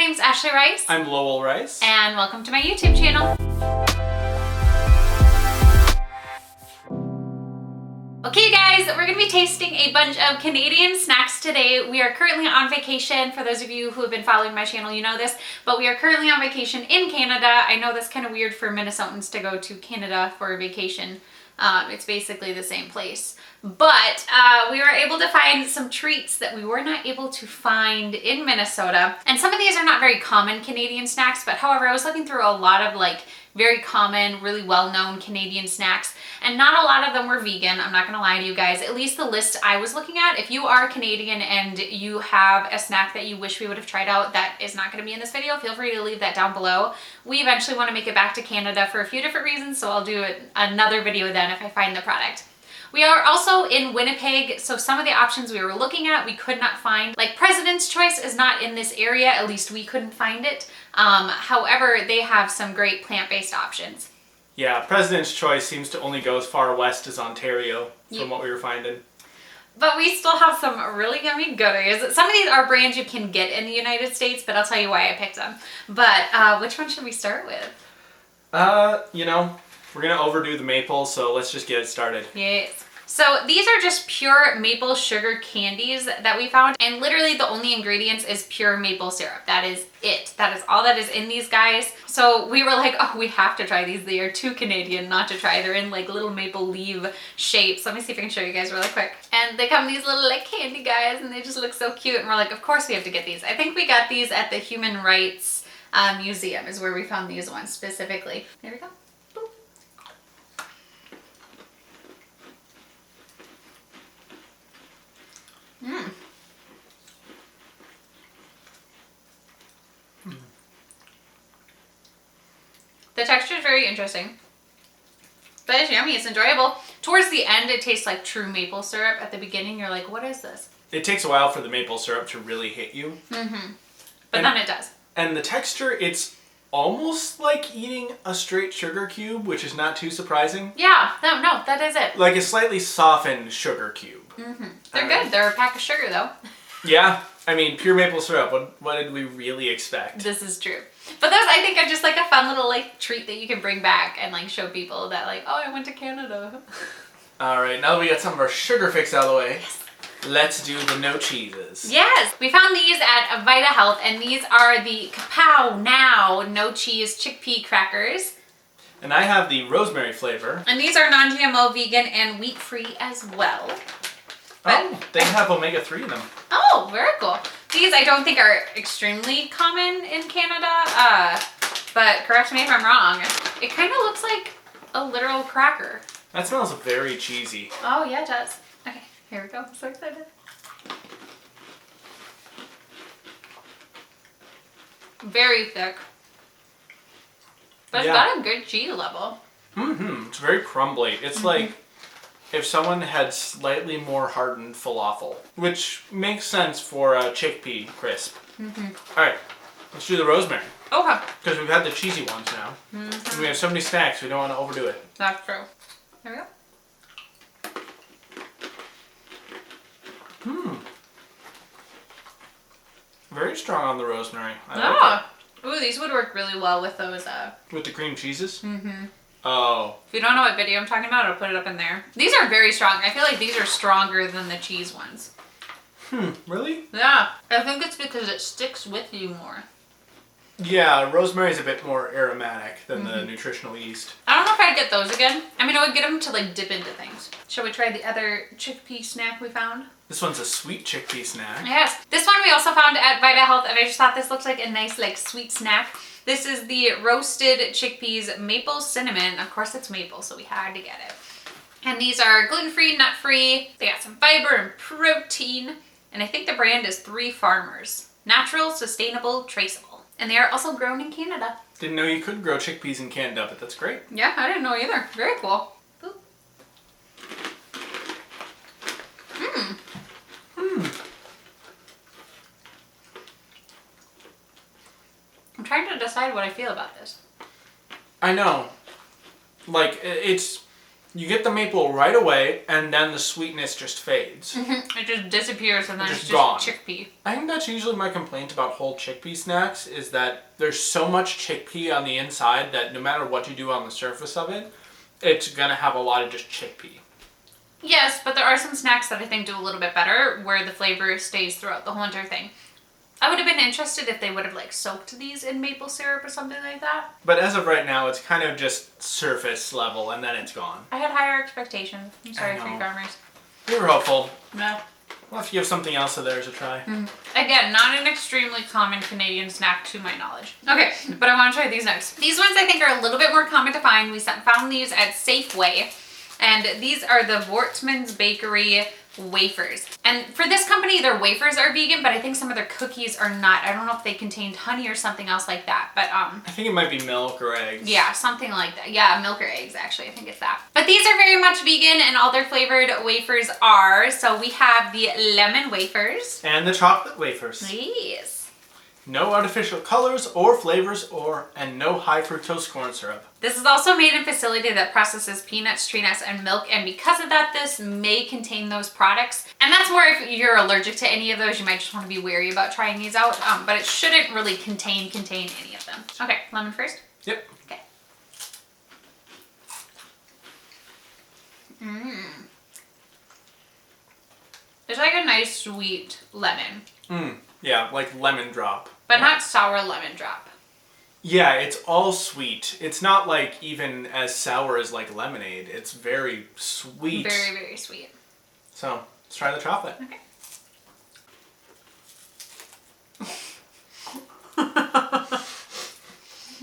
name's Ashley Rice. I'm Lowell Rice. And welcome to my YouTube channel. Okay guys, we're going to be tasting a bunch of Canadian snacks today. We are currently on vacation. For those of you who have been following my channel, you know this, but we are currently on vacation in Canada. I know that's kind of weird for Minnesotans to go to Canada for a vacation. It's basically the same place. But we were able to find some treats that we were not able to find in Minnesota. And some of these are not very common Canadian snacks, but however, I was looking through a lot of like very common, really well-known Canadian snacks, and not a lot of them were vegan. I'm not gonna lie to you guys, at least the list I was looking at. If you are Canadian and you have a snack that you wish we would have tried out that is not gonna be in this video, feel free to leave that down below. We eventually wanna make it back to Canada for a few different reasons, so I'll do another video then if I find the product. We are also in Winnipeg, so some of the options we were looking at, we could not find. Like President's Choice is not in this area, at least we couldn't find it. However, they have some great plant-based options. Yeah, President's Choice seems to only go as far west as Ontario, from what we were finding. But we still have some really yummy goodies. Some of these are brands you can get in the United States, but I'll tell you why I picked them. But which one should we start with? You know, we're gonna overdo the maple, so let's just get it started. Yes. So these are just pure maple sugar candies that we found, and literally the only ingredients is pure maple syrup. That is it. That is all that is in these guys. So we were like, oh, we have to try these. They are too Canadian not to try. They're in like little maple leaf shapes. Let me see if I can show you guys really quick. And they come in these little like candy guys, and they just look so cute. And we're like, of course we have to get these. I think we got these at the Human Rights Museum is where we found these ones specifically. There we go. Mm. The texture is very interesting, but it's yummy. It's enjoyable. Towards the end, it tastes like true maple syrup. At the beginning, you're like, what is this? It takes a while for the maple syrup to really hit you. Mm-hmm. But then it does. And the texture, it's almost like eating a straight sugar cube, which is not too surprising. Yeah, no, that is it. Like a slightly softened sugar cube. Mm-hmm. They're good. They're a pack of sugar, though. Yeah, I mean, pure maple syrup. What did we really expect? This is true. But those, I think, are just like a fun little like treat that you can bring back and like show people that like, oh, I went to Canada. All right, now that we got some of our sugar fix out of the way, yes, let's do the no cheeses. Yes, we found these at Vita Health, and these are the Kapow Now no cheese chickpea crackers. And I have the rosemary flavor. And these are non-GMO, vegan, and wheat-free as well. Oh, they have omega-3 in them. Oh, very cool. These I don't think are extremely common in Canada, but correct me if I'm wrong. It kind of looks like a literal cracker. That smells very cheesy. Oh, yeah, it does. Okay, here we go. I'm so excited. Very thick. But it's got a good cheese level. Mm-hmm. It's very crumbly. It's like if someone had slightly more hardened falafel, which makes sense for a chickpea crisp. All right, let's do the rosemary. Okay. Because we've had the cheesy ones now. And we have so many snacks, we don't want to overdo it. That's true. There we go. Very strong on the rosemary. I like it. Ooh, these would work really well with those. With the cream cheeses? Oh. If you don't know what video I'm talking about, I'll put it up in there. These are very strong. I feel like these are stronger than the cheese ones. Really? Yeah. I think it's because it sticks with you more. Yeah, rosemary is a bit more aromatic than the nutritional yeast. I don't know if I'd get those again. I mean, I would get them to like dip into things. Shall we try the other chickpea snack we found? This one's a sweet chickpea snack. Yes. This one we also found at Vita Health, and I just thought this looks like a nice like sweet snack. This is the roasted chickpeas maple cinnamon. Of course it's maple, so we had to get it. And these are gluten-free, nut-free. They got some fiber and protein. And I think the brand is 3 Farmers. Natural, sustainable, traceable. And they are also grown in Canada. Didn't know you could grow chickpeas in Canada, but that's great. Yeah, I didn't know either. Very cool. Boop. I'm trying to decide what I feel about this. I know. Like, it's You get the maple right away, and then the sweetness just fades. It just disappears, and then it's just gone. chickpea. I think that's usually my complaint about whole chickpea snacks, is that there's so much chickpea on the inside that no matter what you do on the surface of it, it's going to have a lot of just chickpea. Yes, but there are some snacks that I think do a little bit better, where the flavor stays throughout the whole entire thing. I would have been interested if they would have like soaked these in maple syrup or something like that. But as of right now, it's kind of just surface level, and then it's gone. I had higher expectations. I'm sorry, I free know. farmers. We were hopeful. No. We'll have to give something else of theirs a try. Again, not an extremely common Canadian snack to my knowledge. Okay, but I want to try these next. These ones I think are a little bit more common to find. We found these at Safeway. And these are the Wartsman's Bakery Wafers. And for this company, their wafers are vegan, but I think some of their cookies are not. I don't know if they contained honey or something else like that, but I think it might be milk or eggs. yeah, something like that. Yeah, milk or eggs, actually. I think it's that. But these are very much vegan, and all their flavored wafers are. So we have the lemon wafers. And the chocolate wafers. Yes. No artificial colors or flavors and no high fructose corn syrup. This is also made in a facility that processes peanuts, tree nuts, and milk, and because of that, this may contain those products. And that's more if you're allergic to any of those, you might just want to be wary about trying these out, but it shouldn't really contain any of them. Okay, lemon first? Yep. Okay. It's like a nice sweet lemon. Yeah, like lemon drop. But not sour lemon drop. Yeah, it's all sweet. It's not like even as sour as like lemonade. It's very sweet. Very, very sweet. So, let's try the chocolate. Okay.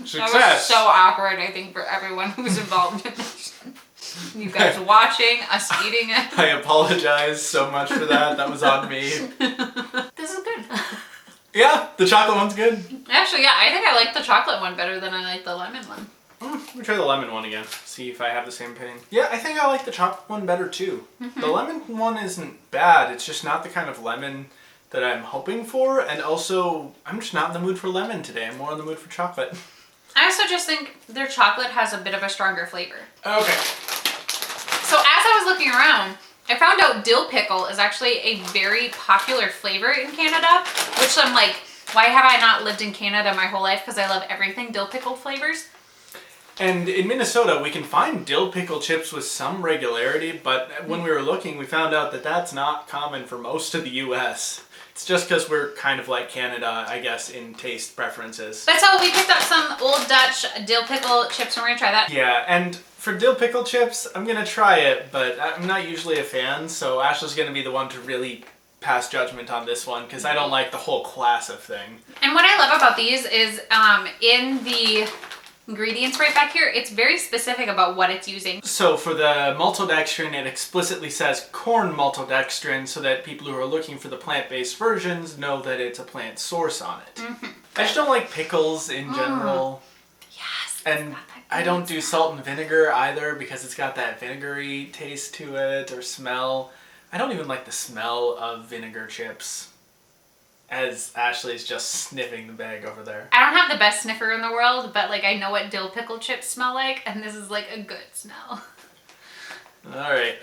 Success. That was so awkward, I think, for everyone who's involved in this. You guys watching, us eating it. I apologize so much for that. That was on me. This is good. Yeah, the chocolate one's good. Actually, yeah, I think I like the chocolate one better than I like the lemon one. Let me try the lemon one again. See if I have the same opinion. Yeah, I think I like the chocolate one better too. The lemon one isn't bad. It's just not the kind of lemon that I'm hoping for. And also, I'm just not in the mood for lemon today. I'm more in the mood for chocolate. I also just think their chocolate has a bit of a stronger flavor. Okay. So as I was looking around, I found out dill pickle is actually a very popular flavor in Canada, which I'm like, why have I not lived in Canada my whole life? Because I love everything dill pickle flavors. And in Minnesota, we can find dill pickle chips with some regularity, but when we were looking, we found out that that's not common for most of the U.S. It's just because we're kind of like Canada, I guess, in taste preferences. But so we picked up some Old Dutch dill pickle chips, and we're gonna try that. Yeah, and for dill pickle chips, I'm gonna try it, but I'm not usually a fan, so Ashley's gonna be the one to really pass judgment on this one, because I don't like the whole class of thing. And what I love about these is in the ingredients right back here, it's very specific about what it's using. So for the maltodextrin, it explicitly says corn maltodextrin, so that people who are looking for the plant-based versions know that it's a plant source on it. I just don't like pickles in general. Yes. And I don't do salt and vinegar either, because it's got that vinegary taste to it, or smell. I don't even like the smell of vinegar chips, as Ashley's just sniffing the bag over there. I don't have the best sniffer in the world, but like I know what dill pickle chips smell like, and this is like a good smell. All right.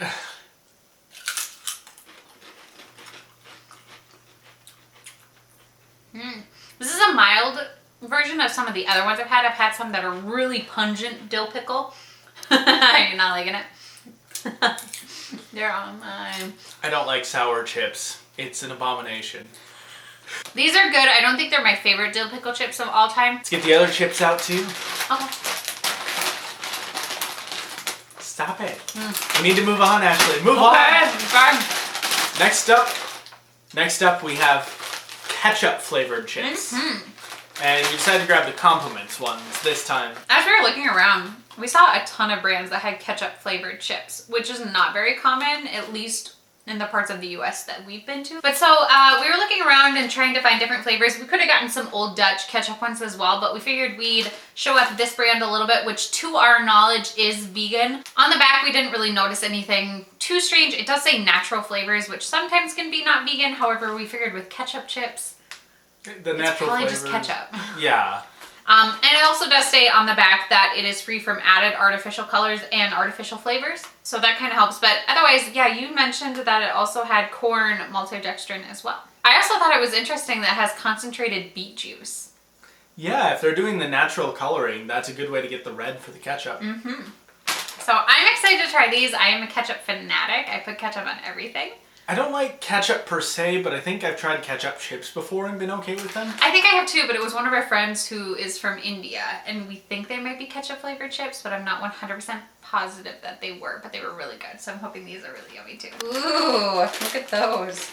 This is a mild version of some of the other ones I've had. I've had some that are really pungent dill pickle. You're not liking it? They're on mine. I don't like sour chips. It's an abomination. These are good. I don't think they're my favorite dill pickle chips of all time. Let's get the other chips out too. Okay. Stop it. We need to move on, Ashley. Move on. Fine. Next up we have ketchup flavored chips. And we decided to grab the compliments ones this time. As we were looking around, we saw a ton of brands that had ketchup flavored chips, which is not very common, at least in the parts of the US that we've been to. But so we were looking around and trying to find different flavors. We could have gotten some Old Dutch ketchup ones as well, but we figured we'd show off this brand a little bit, which to our knowledge is vegan. On the back, we didn't really notice anything too strange. It does say natural flavors, which sometimes can be not vegan. However, we figured with ketchup chips, The natural it's probably flavors. just ketchup. Yeah. And it also does say on the back that it is free from added artificial colors and artificial flavors. So that kind of helps. But otherwise, yeah, you mentioned that it also had corn maltodextrin as well. I also thought it was interesting that it has concentrated beet juice. Yeah, if they're doing the natural coloring, that's a good way to get the red for the ketchup. Mm-hmm. So I'm excited to try these. I am a ketchup fanatic. I put ketchup on everything. I don't like ketchup per se, but I think I've tried ketchup chips before and been okay with them. I think I have too, but it was one of our friends who is from India, and we think they might be ketchup flavored chips, but I'm not 100% positive that they were, but they were really good. So I'm hoping these are really yummy too. Ooh, look at those.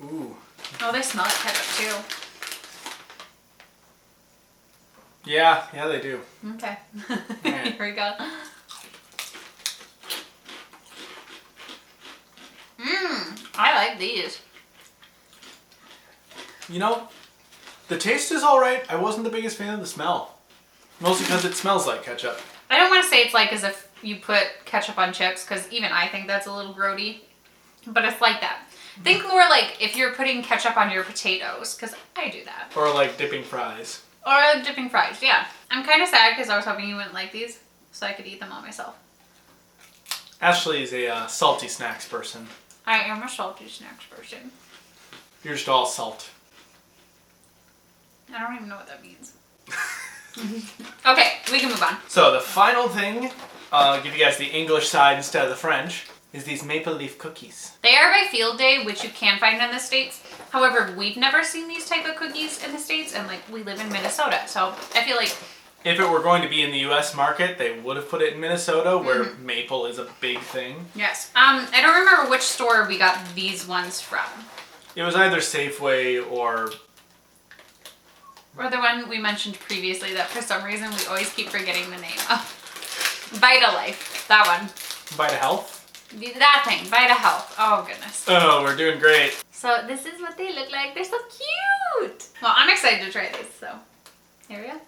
Ooh. Oh, they smell like ketchup too. Yeah, they do. Okay. Right. Here we go. I like these. You know, the taste is alright. I wasn't the biggest fan of the smell. Mostly because it smells like ketchup. I don't want to say it's like as if you put ketchup on chips, because even I think that's a little grody. But it's like that. Think more like if you're putting ketchup on your potatoes, because I do that. Or like dipping fries. Or like dipping fries, yeah. I'm kind of sad because I was hoping you wouldn't like these, so I could eat them all myself. Ashley is a salty snacks person. I am a salty snacks person. You're just all salt. I don't even know what that means. Okay, we can move on. So the final thing, I'll give you guys the English side instead of the French, is these maple leaf cookies. They are by Field Day, which you can find in the States. However, we've never seen these type of cookies in the States, and like we live in Minnesota, so I feel like if it were going to be in the U.S. market, they would have put it in Minnesota, where maple is a big thing. yes. I don't remember which store we got these ones from. It was either Safeway or the one we mentioned previously that for some reason we always keep forgetting the name of. Vitalife, that one. Vita Health. That thing, Vita Health. Oh goodness. Oh, we're doing great. So this is what they look like. They're so cute. Well, I'm excited to try these, so here we go.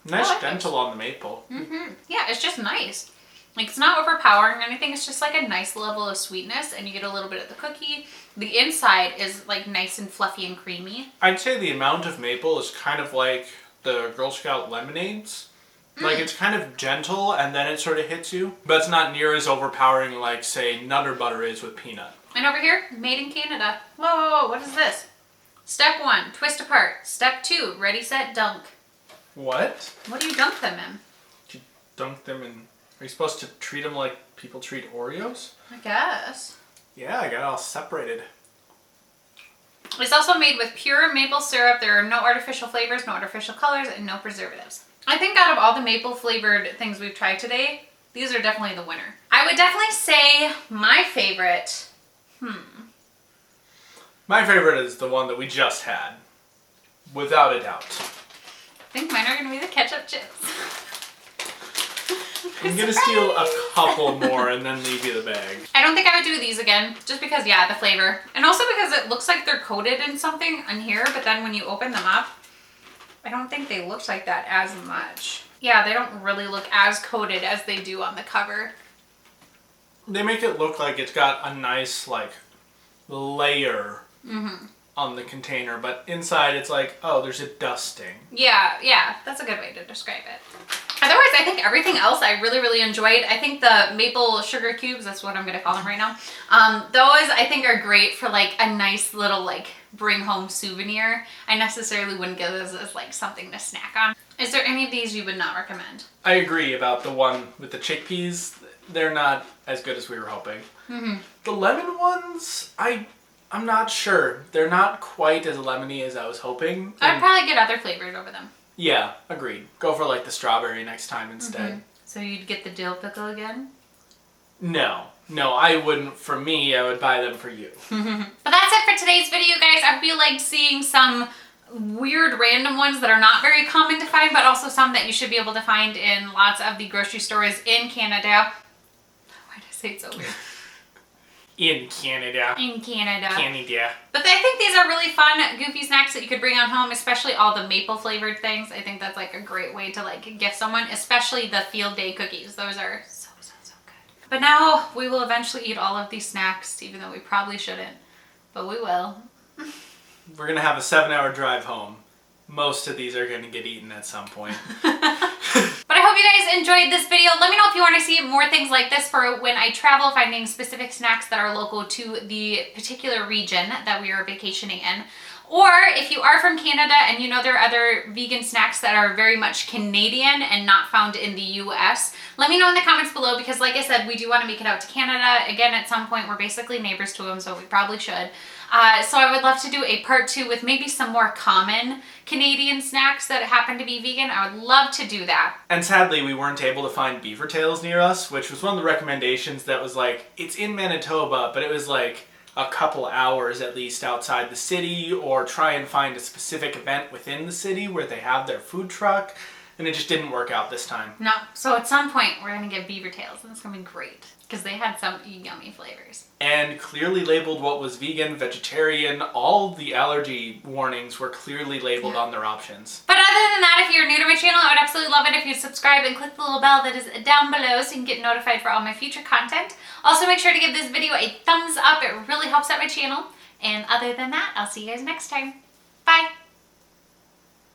Nice I like dental on the maple. Yeah, it's just nice. Like, it's not overpowering or anything. It's just like a nice level of sweetness, and you get a little bit of the cookie. The inside is like nice and fluffy and creamy. I'd say the amount of maple is kind of like the Girl Scout lemonades. Like, it's kind of gentle, and then it sort of hits you. But it's not near as overpowering like, say, Nutter Butter is with peanut. And over here, made in Canada. Whoa, what is this? Step 1, twist apart. Step 2, ready, set, dunk. What? What do you dunk them in? You dunk them in... Are you supposed to treat them like people treat Oreos? I guess. Yeah, I got it all separated. It's also made with pure maple syrup. There are no artificial flavors, no artificial colors, and no preservatives. I think out of all the maple flavored things we've tried today, these are definitely the winner. I would definitely say my favorite, My favorite is the one that we just had. Without a doubt. I think mine are going to be the ketchup chips. I'm going to steal a couple more and then leave you the bag. I don't think I would do these again, just because, yeah, the flavor. And also because it looks like they're coated in something on here, but then when you open them up, I don't think they look like that as much. Yeah, they don't really look as coated as they do on the cover. They make it look like it's got a nice, like, layer on the container, but inside it's like, oh, there's a dusting. Yeah, that's a good way to describe it. Otherwise, I think everything else I really, really enjoyed. I think the maple sugar cubes, that's what I'm going to call them right now. Those I think are great for like a nice little like bring home souvenir. I necessarily wouldn't get this as like something to snack on. Is there any of these you would not recommend? I agree about the one with the chickpeas. They're not as good as we were hoping. The lemon ones, I'm not sure. They're not quite as lemony as I was hoping. I'd probably get other flavors over them. Yeah, agreed. Go for like the strawberry next time instead. So you'd get the dill pickle again? No, I wouldn't. For me, I would buy them for you. But that's it for today's video, guys. I hope you liked seeing some weird random ones that are not very common to find, but also some that you should be able to find in lots of the grocery stores in Canada. Why did I say it so weird? In Canada. In Canada. Canada. But I think these are really fun, goofy snacks that you could bring on home, especially all the maple flavored things. I think that's like a great way to like gift someone, especially the Field Day cookies. Those are so good. But now we will eventually eat all of these snacks, even though we probably shouldn't, but we will. We're gonna have a 7-hour drive home. Most of these are gonna get eaten at some point. But I hope you guys enjoyed this video. Let me know if you want to see more things like this for when I travel, finding specific snacks that are local to the particular region that we are vacationing in. Or if you are from Canada and you know there are other vegan snacks that are very much Canadian and not found in the US, let me know in the comments below, because like I said, we do want to make it out to Canada. Again, at some point, we're basically neighbors to them, so we probably should. So I would love to do a part 2 with maybe some more common Canadian snacks that happen to be vegan. I would love to do that. And sadly, we weren't able to find beaver tails near us, which was one of the recommendations that was like, it's in Manitoba, but it was like a couple hours at least outside the city, or try and find a specific event within the city where they have their food truck, and it just didn't work out this time. No, so at some point we're gonna get beaver tails, and it's gonna be great because they had some yummy flavors. And clearly labeled what was vegan, vegetarian, all the allergy warnings were clearly labeled on their options. But other than that, if you're new to my channel, I would absolutely love it if you subscribe and click the little bell that is down below so you can get notified for all my future content. Also, make sure to give this video a thumbs up. It really helps out my channel. And other than that, I'll see you guys next time. Bye!